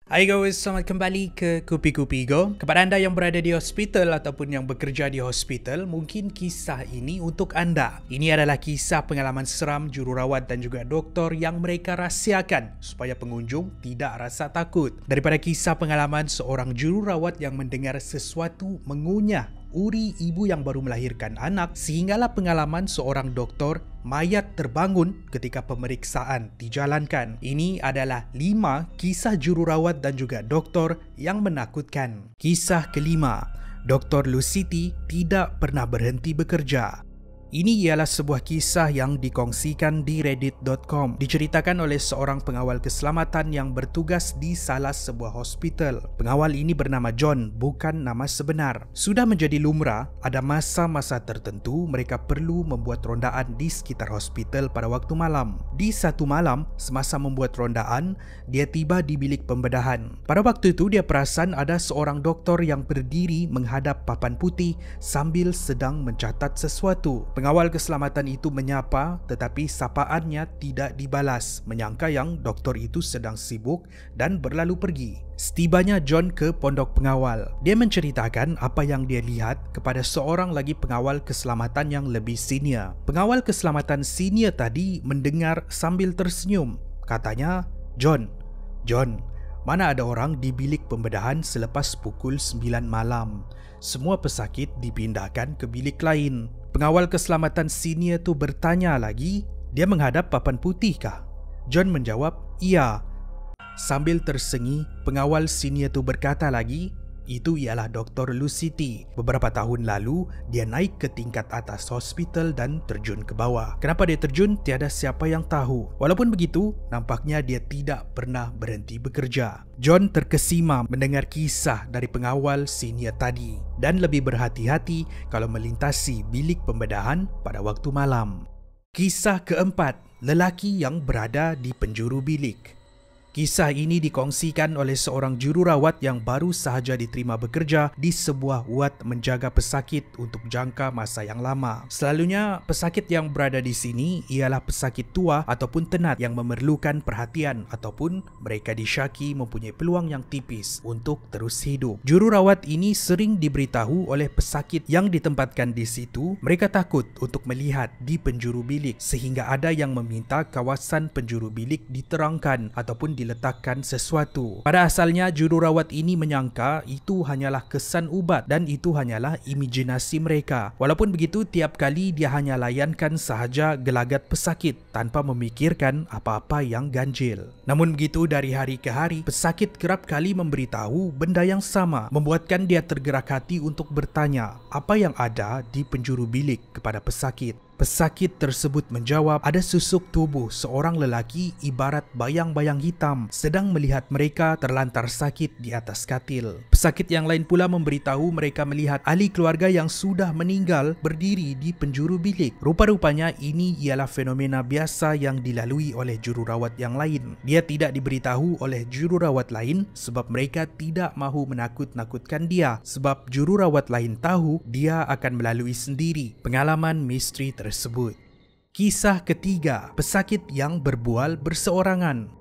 Hai guys, selamat kembali ke Kupi-Kupi Go. Kepada anda yang berada di hospital ataupun yang bekerja di hospital, mungkin kisah ini untuk anda. Ini adalah kisah pengalaman seram jururawat dan juga doktor yang mereka rahsiakan supaya pengunjung tidak rasa takut. Daripada kisah pengalaman seorang jururawat yang mendengar sesuatu mengunyah uri ibu yang baru melahirkan anak, sehinggalah pengalaman seorang doktor mayat terbangun ketika pemeriksaan dijalankan. Ini adalah 5 kisah jururawat dan juga doktor yang menakutkan. Kisah kelima, Dr. Lucity tidak pernah berhenti bekerja. Ini ialah sebuah kisah yang dikongsikan di reddit.com. Diceritakan oleh seorang pengawal keselamatan yang bertugas di salah sebuah hospital. Pengawal ini bernama John, bukan nama sebenar. Sudah menjadi lumrah, ada masa-masa tertentu mereka perlu membuat rondaan di sekitar hospital pada waktu malam. Di satu malam, semasa membuat rondaan, dia tiba di bilik pembedahan. Pada waktu itu, dia perasan ada seorang doktor yang berdiri menghadap papan putih sambil sedang mencatat sesuatu. Pengawal keselamatan itu menyapa, tetapi sapaannya tidak dibalas, menyangka yang doktor itu sedang sibuk dan berlalu pergi. Setibanya John ke pondok pengawal, dia menceritakan apa yang dia lihat kepada seorang lagi pengawal keselamatan yang lebih senior. Pengawal keselamatan senior tadi mendengar sambil tersenyum. Katanya, John, mana ada orang di bilik pembedahan selepas pukul 9 malam. Semua pesakit dipindahkan ke bilik lain. Pengawal keselamatan senior tu bertanya lagi, dia menghadap papan putih kah? John menjawab, iya. Sambil tersengi, pengawal senior tu berkata lagi, itu ialah Dr. Lucity. Beberapa tahun lalu, dia naik ke tingkat atas hospital dan terjun ke bawah. Kenapa dia terjun? Tiada siapa yang tahu. Walaupun begitu, nampaknya dia tidak pernah berhenti bekerja. John terkesima mendengar kisah dari pengawal senior tadi dan lebih berhati-hati kalau melintasi bilik pembedahan pada waktu malam. Kisah keempat, lelaki yang berada di penjuru bilik. Kisah ini dikongsikan oleh seorang jururawat yang baru sahaja diterima bekerja di sebuah ward menjaga pesakit untuk jangka masa yang lama. Selalunya, pesakit yang berada di sini ialah pesakit tua ataupun tenat yang memerlukan perhatian ataupun mereka disyaki mempunyai peluang yang tipis untuk terus hidup. Jururawat ini sering diberitahu oleh pesakit yang ditempatkan di situ, mereka takut untuk melihat di penjuru bilik sehingga ada yang meminta kawasan penjuru bilik diterangkan ataupun diletakkan sesuatu. Pada asalnya, jururawat ini menyangka itu hanyalah kesan ubat dan itu hanyalah imajinasi mereka. Walaupun begitu, tiap kali dia hanya layankan sahaja gelagat pesakit tanpa memikirkan apa-apa yang ganjil. Namun begitu, dari hari ke hari, pesakit kerap kali memberitahu benda yang sama, membuatkan dia tergerak hati untuk bertanya apa yang ada di penjuru bilik kepada pesakit. Pesakit tersebut menjawab ada susuk tubuh seorang lelaki ibarat bayang-bayang hitam sedang melihat mereka terlantar sakit di atas katil. Pesakit yang lain pula memberitahu mereka melihat ahli keluarga yang sudah meninggal berdiri di penjuru bilik. Rupa-rupanya ini ialah fenomena biasa yang dilalui oleh jururawat yang lain. Dia tidak diberitahu oleh jururawat lain sebab mereka tidak mahu menakut-nakutkan dia, sebab jururawat lain tahu dia akan melalui sendiri pengalaman misteri tersebut. Kisah ketiga, pesakit yang berbual berseorangan.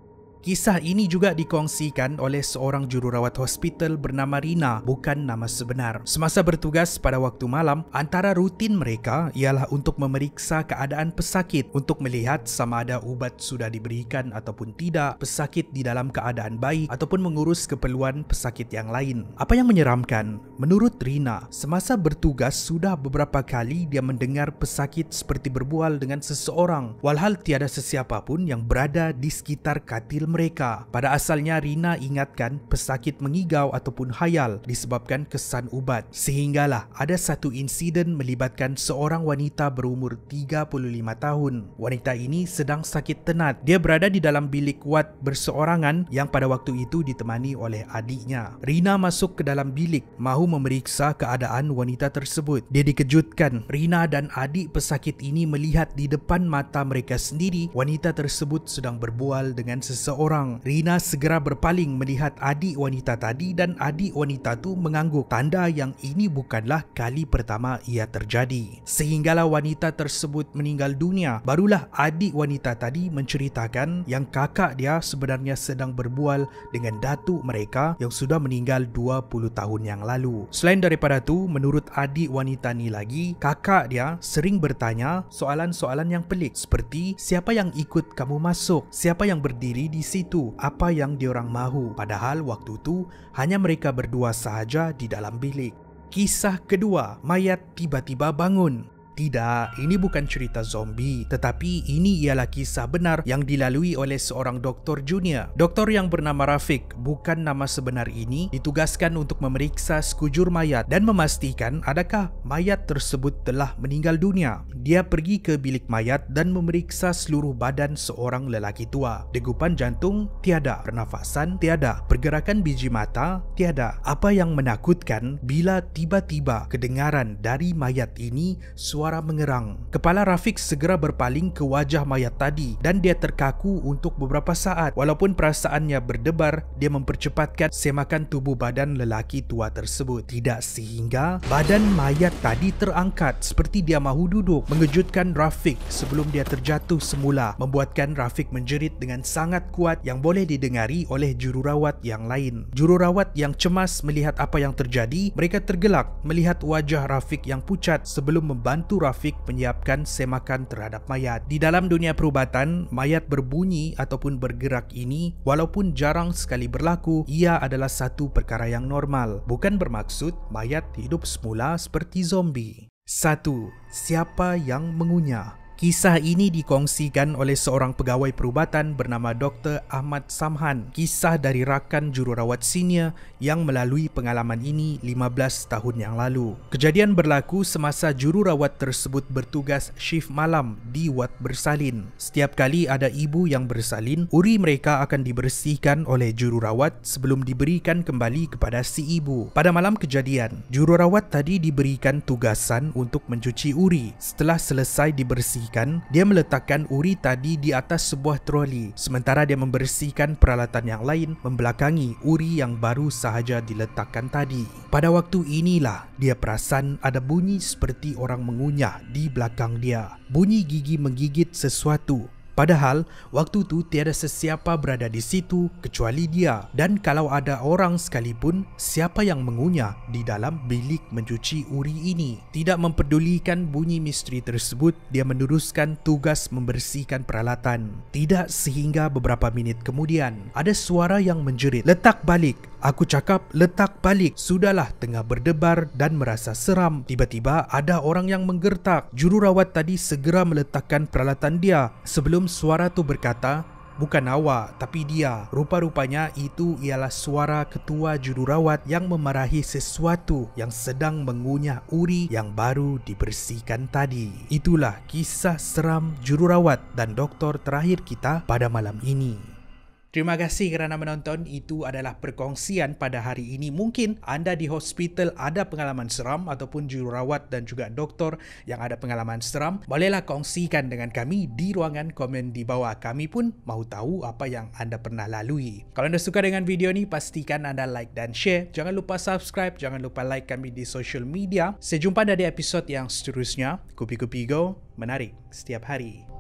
Kisah ini juga dikongsikan oleh seorang jururawat hospital bernama Rina, bukan nama sebenar. Semasa bertugas pada waktu malam, antara rutin mereka ialah untuk memeriksa keadaan pesakit untuk melihat sama ada ubat sudah diberikan ataupun tidak, pesakit di dalam keadaan baik ataupun mengurus keperluan pesakit yang lain. Apa yang menyeramkan? Menurut Rina, semasa bertugas sudah beberapa kali dia mendengar pesakit seperti berbual dengan seseorang, walhal tiada sesiapa pun yang berada di sekitar katil mereka. Pada asalnya, Rina ingatkan pesakit mengigau ataupun hayal disebabkan kesan ubat. Sehinggalah ada satu insiden melibatkan seorang wanita berumur 35 tahun. Wanita ini sedang sakit tenat. Dia berada di dalam bilik ward berseorangan yang pada waktu itu ditemani oleh adiknya. Rina masuk ke dalam bilik mahu memeriksa keadaan wanita tersebut. Dia dikejutkan. Rina dan adik pesakit ini melihat di depan mata mereka sendiri wanita tersebut sedang berbual dengan seseorang. orang. Rina segera berpaling melihat adik wanita tadi dan adik wanita tu mengangguk, tanda yang ini bukanlah kali pertama ia terjadi. Sehinggalah wanita tersebut meninggal dunia, barulah adik wanita tadi menceritakan yang kakak dia sebenarnya sedang berbual dengan datuk mereka yang sudah meninggal 20 tahun yang lalu. Selain daripada tu, menurut adik wanita ni lagi, kakak dia sering bertanya soalan-soalan yang pelik seperti siapa yang ikut kamu masuk, siapa yang berdiri di situ, apa yang diorang mahu. Padahal waktu tu hanya mereka berdua sahaja di dalam bilik. Kisah kedua, mayat tiba-tiba bangun. Tidak, ini bukan cerita zombie, tetapi ini ialah kisah benar yang dilalui oleh seorang doktor junior. Doktor yang bernama Rafiq, bukan nama sebenar ini, ditugaskan untuk memeriksa sekujur mayat dan memastikan adakah mayat tersebut telah meninggal dunia. Dia pergi ke bilik mayat dan memeriksa seluruh badan seorang lelaki tua. Degupan jantung tiada, pernafasan tiada, pergerakan biji mata tiada. Apa yang menakutkan bila tiba-tiba kedengaran dari mayat ini suara mengerang. Kepala Rafiq segera berpaling ke wajah mayat tadi dan dia terkaku untuk beberapa saat. Walaupun perasaannya berdebar, dia mempercepatkan semakan tubuh badan lelaki tua tersebut. Tidak sehingga badan mayat tadi terangkat seperti dia mahu duduk, mengejutkan Rafiq sebelum dia terjatuh semula, membuatkan Rafiq menjerit dengan sangat kuat yang boleh didengari oleh jururawat yang lain. Jururawat yang cemas melihat apa yang terjadi, mereka tergelak melihat wajah Rafiq yang pucat sebelum membantu Rafiq menyiapkan semakan terhadap mayat. Di dalam dunia perubatan, mayat berbunyi ataupun bergerak ini walaupun jarang sekali berlaku, ia adalah satu perkara yang normal. Bukan bermaksud mayat hidup semula seperti zombie. 1. Siapa yang mengunyah? Kisah ini dikongsikan oleh seorang pegawai perubatan bernama Dr. Ahmad Samhan. Kisah dari rakan jururawat senior yang melalui pengalaman ini 15 tahun yang lalu. Kejadian berlaku semasa jururawat tersebut bertugas shift malam di wad bersalin. Setiap kali ada ibu yang bersalin, uri mereka akan dibersihkan oleh jururawat sebelum diberikan kembali kepada si ibu. Pada malam kejadian, jururawat tadi diberikan tugasan untuk mencuci uri. Setelah selesai dibersihkan, dia meletakkan uri tadi di atas sebuah troli, sementara dia membersihkan peralatan yang lain membelakangi uri yang baru sahaja diletakkan tadi. Pada waktu inilah dia perasan ada bunyi seperti orang mengunyah di belakang dia. Bunyi gigi menggigit sesuatu. Padahal waktu tu tiada sesiapa berada di situ kecuali dia. Dan kalau ada orang sekalipun, siapa yang mengunyah di dalam bilik mencuci uri ini? Tidak mempedulikan bunyi misteri tersebut, dia meneruskan tugas membersihkan peralatan. Tidak sehingga beberapa minit kemudian, ada suara yang menjerit, "Letak balik!" Aku cakap, "Letak balik." Sudahlah tengah berdebar dan merasa seram. Tiba-tiba ada orang yang menggertak. Jururawat tadi segera meletakkan peralatan dia. Sebelum suara tu berkata, "Bukan awak, tapi dia." Rupa-rupanya itu ialah suara ketua jururawat yang memarahi sesuatu yang sedang mengunyah uri yang baru dibersihkan tadi. Itulah kisah seram jururawat dan doktor terakhir kita pada malam ini. Terima kasih kerana menonton. Itu adalah perkongsian pada hari ini. Mungkin anda di hospital ada pengalaman seram ataupun jururawat dan juga doktor yang ada pengalaman seram. Bolehlah kongsikan dengan kami di ruangan komen di bawah. Kami pun mahu tahu apa yang anda pernah lalui. Kalau anda suka dengan video ni, pastikan anda like dan share. Jangan lupa subscribe, jangan lupa like kami di social media. Sejumpa di episod yang seterusnya. Kupi-Kupi Go, menarik setiap hari.